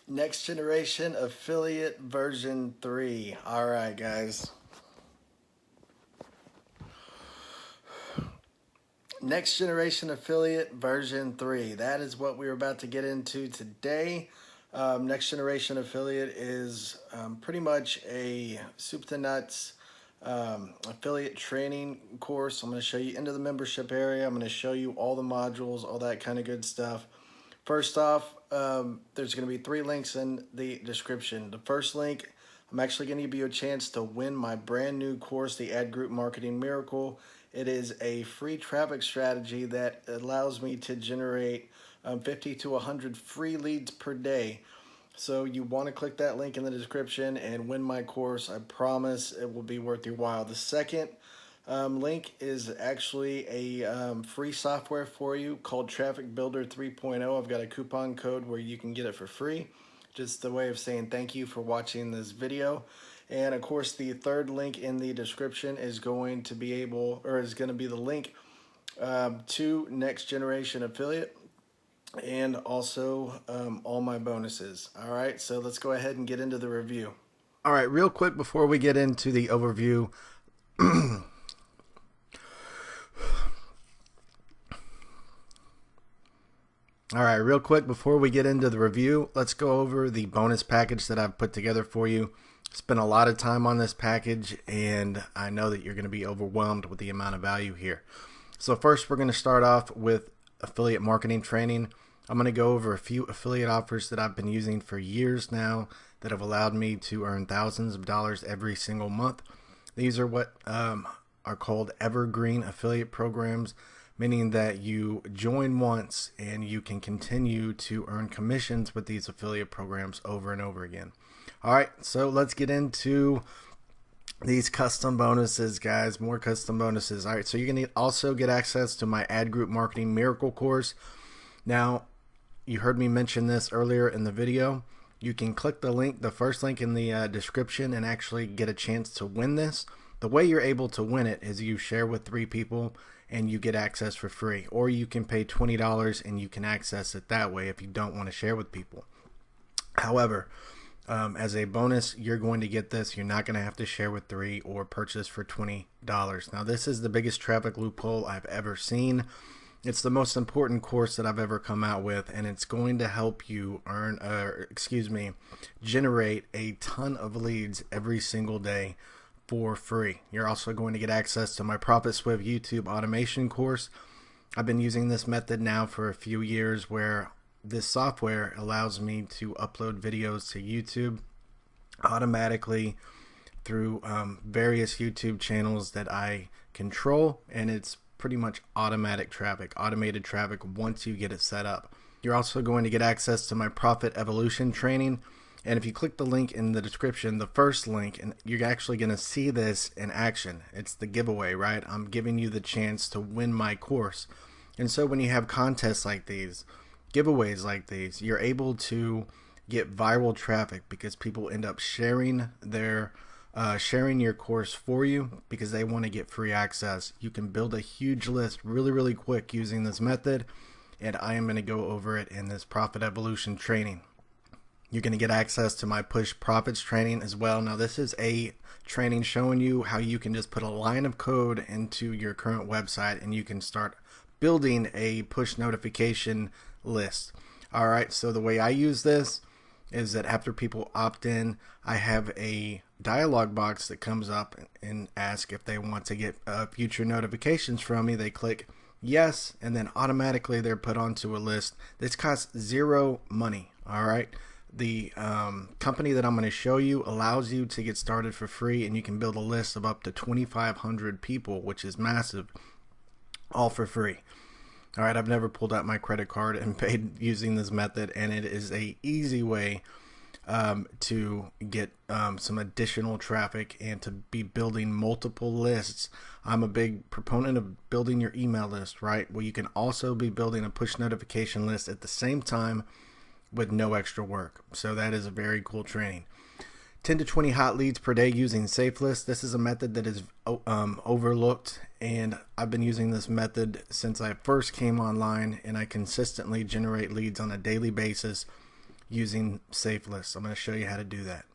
Next generation affiliate version 3. All right, guys. Next generation affiliate version 3. That is what we're about to get into today. Next generation affiliate is pretty much a soup to nuts affiliate training course. I'm going to show you into the membership area. I'm going to show you all the modules, all that kind of good stuff. First off, there's going to be 3 links in the description. The first link, I'm actually going to give you a chance to win my brand new course, the Ad Group Marketing Miracle. It is a free traffic strategy that allows me to generate 50 to 100 free leads per day. So you want to click that link in the description and win my course. I promise it will be worth your while. The second link is actually a free software for you called Traffic Builder 3.0. I've got a coupon code where you can get it for free. Just a way of saying thank you for watching this video. And of course, the third link in the description is going to be the link to Next Generation Affiliate and also all my bonuses. All right, so let's go ahead and get into the review. All right, real quick before we get into the overview. All right, real quick before we get into the review, let's go over the bonus package that I've put together for you. Spent a lot of time on this package, and I know that you're going to be overwhelmed with the amount of value here. So first, we're going to start off with affiliate marketing training. I'm going to go over a few affiliate offers that I've been using for years now that have allowed me to earn thousands of dollars every single month. These are what are called evergreen affiliate programs, meaning that you join once and you can continue to earn commissions with these affiliate programs over and over again. All right, so let's get into these custom bonuses, guys. More custom bonuses. All right, so you're going to also get access to my Ad Group Marketing Miracle course. Now, you heard me mention this earlier in the video. You can click the link, the first link in the description, and actually get a chance to win this. The way you're able to win it is you share with 3 people and you get access for free, or you can pay $20 and you can access it that way if you don't want to share with people. However, as a bonus, you're going to get this. You're not going to have to share with 3 or purchase for $20. Now, this is the biggest traffic loophole I've ever seen. It's the most important course that I've ever come out with, and it's going to help you generate a ton of leads every single day for free. You're also going to get access to my Profit Swift YouTube automation course. I've been using this method now for a few years, where this software allows me to upload videos to YouTube automatically through various YouTube channels that I control, and it's pretty much automated traffic once you get it set up. You're also going to get access to my Profit Evolution training. And if you click the link in the description, the first link, and you're actually going to see this in action. It's the giveaway, right? I'm giving you the chance to win my course. And so when you have contests like these, giveaways like these, you're able to get viral traffic because people end up sharing your course for you because they want to get free access. You can build a huge list really, really quick using this method, and I am going to go over it in this Profit Evolution training. You're going to get access to my Push Profits training as well. Now, this is a training showing you how you can just put a line of code into your current website and you can start building a push notification list. All right, so the way I use this is that after people opt in, I have a dialog box that comes up and asks if they want to get future notifications from me. They click yes, and then automatically they're put onto a list. This costs 0 money. All right. The company that I'm going to show you allows you to get started for free, and you can build a list of up to 2,500 people, which is massive, all for free. All right, I've never pulled out my credit card and paid using this method, and it is a easy way to get some additional traffic and to be building multiple lists. I'm a big proponent of building your email list, right? Well, you can also be building a push notification list at the same time with no extra work. So that is a very cool training. 10 to 20 hot leads per day using SafeList. This is a method that is overlooked, and I've been using this method since I first came online, and I consistently generate leads on a daily basis using safe lists. I'm going to show you how to do that.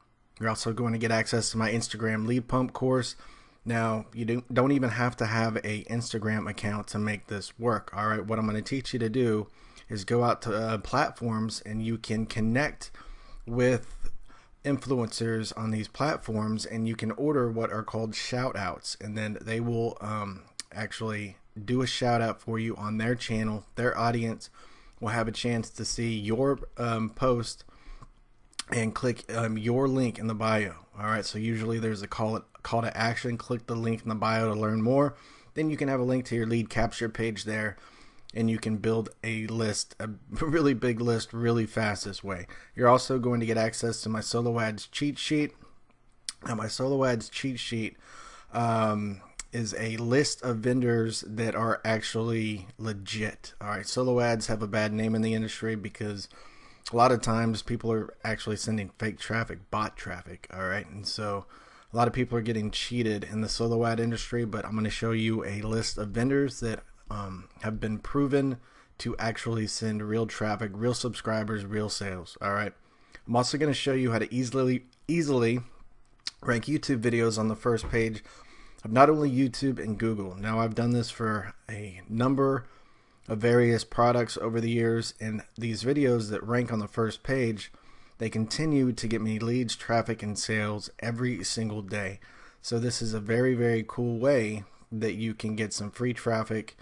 You're also going to get access to my Instagram lead pump course. Now, you don't even have to have a Instagram account to make this work. All right, what I'm going to teach you to do is go out to platforms, and you can connect with influencers on these platforms, and you can order what are called shout outs, and then they will actually do a shout out for you on their channel. Their audience will have a chance to see your post and click your link in the bio. All right, so usually there's a call to action. Click the link in the bio to learn more. Then you can have a link to your lead capture page there, and you can build a list, a really big list, really fast this way. You're also going to get access to my solo ads cheat sheet. Now, my solo ads cheat sheet is a list of vendors that are actually legit. All right, solo ads have a bad name in the industry because a lot of times people are actually sending fake traffic, bot traffic. All right, and so a lot of people are getting cheated in the solo ad industry, but I'm going to show you a list of vendors that have been proven to actually send real traffic, real subscribers, real sales. All right, I'm also going to show you how to easily rank YouTube videos on the first page of not only YouTube and Google. Now, I've done this for a number of various products over the years, and these videos that rank on the first page, they continue to get me leads, traffic, and sales every single day. So this is a very, very cool way that you can get some free traffic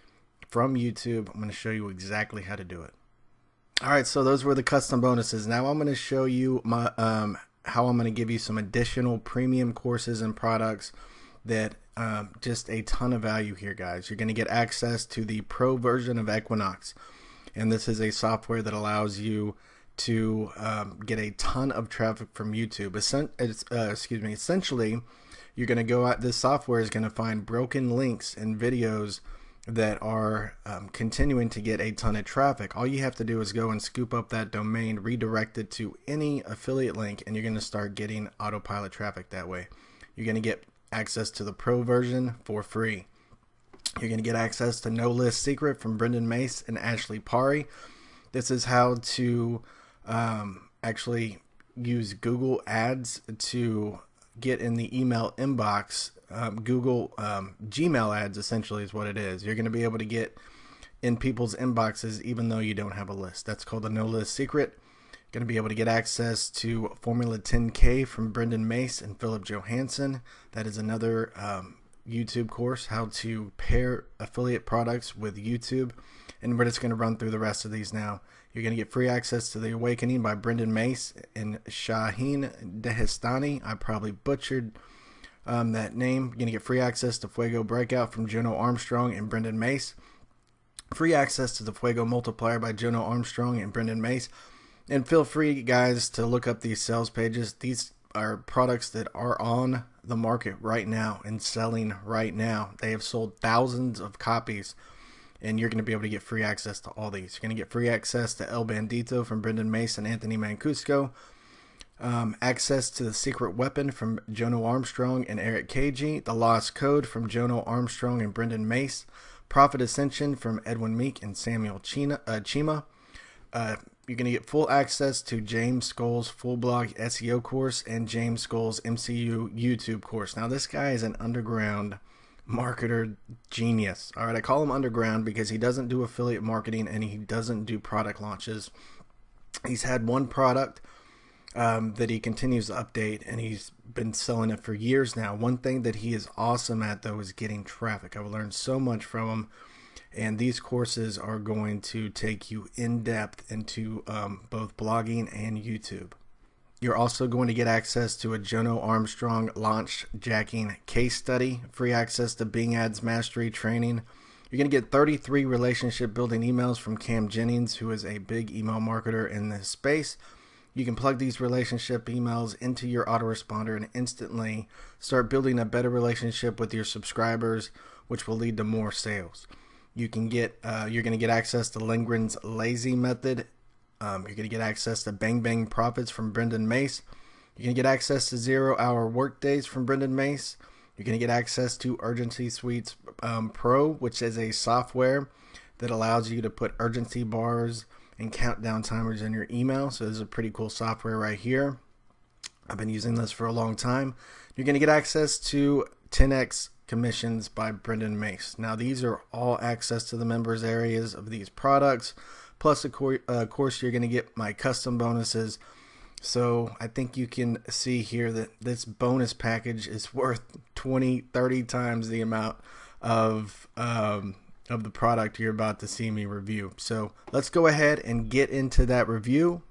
from YouTube. I'm going to show you exactly how to do it. All right, so those were the custom bonuses. Now I'm going to show you my how I'm going to give you some additional premium courses and products that just a ton of value here, guys. You're going to get access to the pro version of Equinox, and this is a software that allows you to get a ton of traffic from YouTube. Essentially, you're going to go out. This software is going to find broken links and videos that are continuing to get a ton of traffic. All you have to do is go and scoop up that domain, redirect it to any affiliate link, and you're going to start getting autopilot traffic that way. You're going to get access to the pro version for free. You're going to get access to No List Secret from Brendan Mace and Ashley Pari. This is how to actually use Google Ads to get in the email inbox. Google Gmail ads essentially is what it is. You're going to be able to get in people's inboxes even though you don't have a list. That's called the No List Secret. Going to be able to get access to Formula 10K from Brendan Mace and Philip Johansson. That is another YouTube course, how to pair affiliate products with YouTube. And we're just going to run through the rest of these now. You're going to get free access to The Awakening by Brendan Mace and Shaheen Dehestani. I probably butchered that name. You're going to get free access to Fuego Breakout from Jono Armstrong and Brendan Mace. Free access to the Fuego Multiplier by Jono Armstrong and Brendan Mace. And feel free, guys, to look up these sales pages. These are products that are on the market right now and selling right now. They have sold thousands of copies, and you're going to be able to get free access to all these. You're going to get free access to El Bandito from Brendan Mace and Anthony Mancuso. Access to The Secret Weapon from Jono Armstrong and Eric KG. The Lost Code from Jono Armstrong and Brendan Mace. Profit Ascension from Edwin Meek and Samuel Chima. You're going to get full access to James Scholl's full blog SEO course and James Scholl's MCU YouTube course. Now, this guy is an underground marketer genius. All right, I call him underground because he doesn't do affiliate marketing and he doesn't do product launches. He's had one product that he continues to update, and he's been selling it for years now. One thing that he is awesome at, though, is getting traffic. I've learned so much from him. And these courses are going to take you in depth into both blogging and YouTube. You're also going to get access to a Jono Armstrong launch jacking case study, free access to Bing Ads Mastery training. You're going to get 33 relationship building emails from Cam Jennings, who is a big email marketer in this space. You can plug these relationship emails into your autoresponder and instantly start building a better relationship with your subscribers, which will lead to more sales. You can get, you're going to get access to Lindgren's Lazy Method. You're going to get access to Bang Bang Profits from Brendan Mace. You're going to get access to 0 Hour Workdays from Brendan Mace. You're going to get access to Urgency Suites Pro, which is a software that allows you to put urgency bars and countdown timers in your email. So this is a pretty cool software right here. I've been using this for a long time. You're going to get access to 10x commissions by Brendan Mace. Now these are all access to the members areas of these products, plus of course you're going to get my custom bonuses. So I think you can see here that this bonus package is worth 20-30 times the amount of the product you're about to see me review. So let's go ahead and get into that review.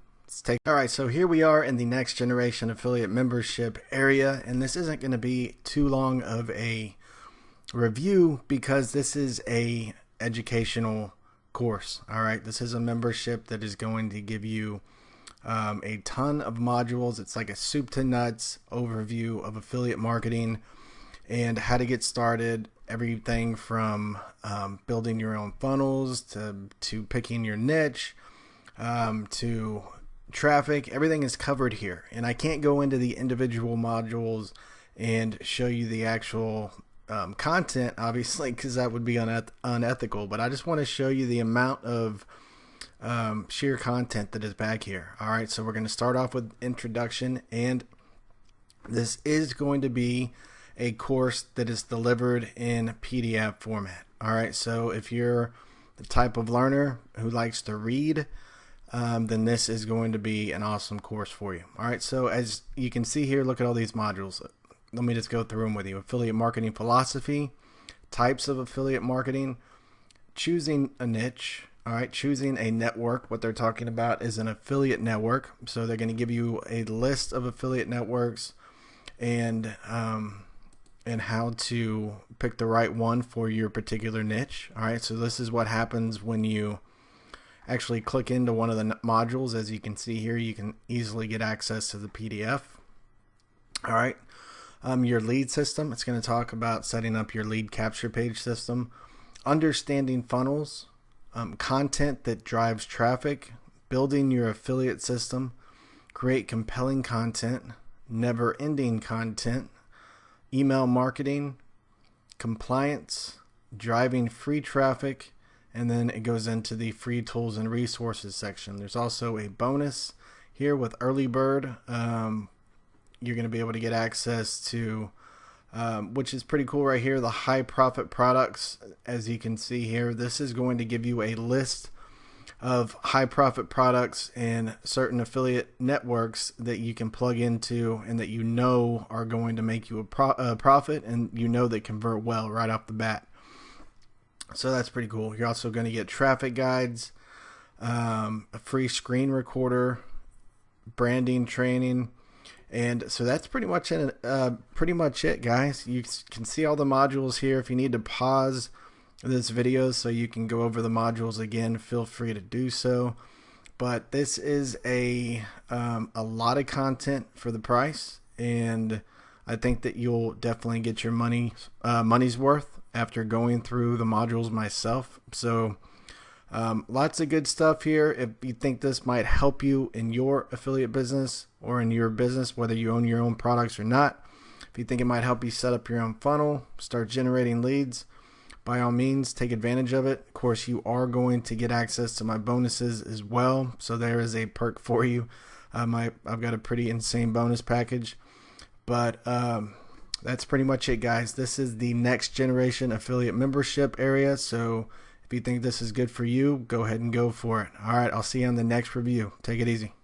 All right, so here we are in the next generation affiliate membership area, and this isn't going to be too long of a review because this is a educational course. All right, this is a membership that is going to give you a ton of modules. It's like a soup to nuts overview of affiliate marketing and how to get started. Everything from building your own funnels to picking your niche to traffic. Everything is covered here, and I can't go into the individual modules and show you the actual content, obviously, because that would be unethical, but I just want to show you the amount of sheer content that is back here. All right, so we're going to start off with introduction, and this is going to be a course that is delivered in PDF format. All right, so if you're the type of learner who likes to read, then this is going to be an awesome course for you. All right, so as you can see here, look at all these modules. Let me just go through them with you. Affiliate marketing philosophy, types of affiliate marketing, choosing a niche. All right, choosing a network. What they're talking about is an affiliate network. So they're going to give you a list of affiliate networks and how to pick the right one for your particular niche. All right, so this is what happens when you actually click into one of the modules. As you can see here, you can easily get access to the PDF. All right, your lead system. It's going to talk about setting up your lead capture page system, understanding funnels, content that drives traffic, building your affiliate system, create compelling content, never-ending content, email marketing, compliance, driving free traffic, and then it goes into the free tools and resources section. There's also a bonus here with Early Bird. You're going to be able to get access to, which is pretty cool right here, the high profit products. As you can see here, this is going to give you a list of high profit products and certain affiliate networks that you can plug into and that you know are going to make you a profit, and you know they convert well right off the bat. So that's pretty cool. You're also going to get traffic guides, a free screen recorder, branding training, and so that's pretty much it, guys. You can see all the modules here. If you need to pause this video so you can go over the modules again, feel free to do so. But this is a lot of content for the price, and I think that you'll definitely get your money's worth after going through the modules myself. So lots of good stuff here. If you think this might help you in your affiliate business or in your business, whether you own your own products or not, if you think it might help you set up your own funnel, start generating leads, by all means, take advantage of it. Of course, you are going to get access to my bonuses as well. So there is a perk for you. I've got a pretty insane bonus package. But that's pretty much it, guys. This is the next generation affiliate membership area. So if you think this is good for you, go ahead and go for it. All right, I'll see you on the next review. Take it easy.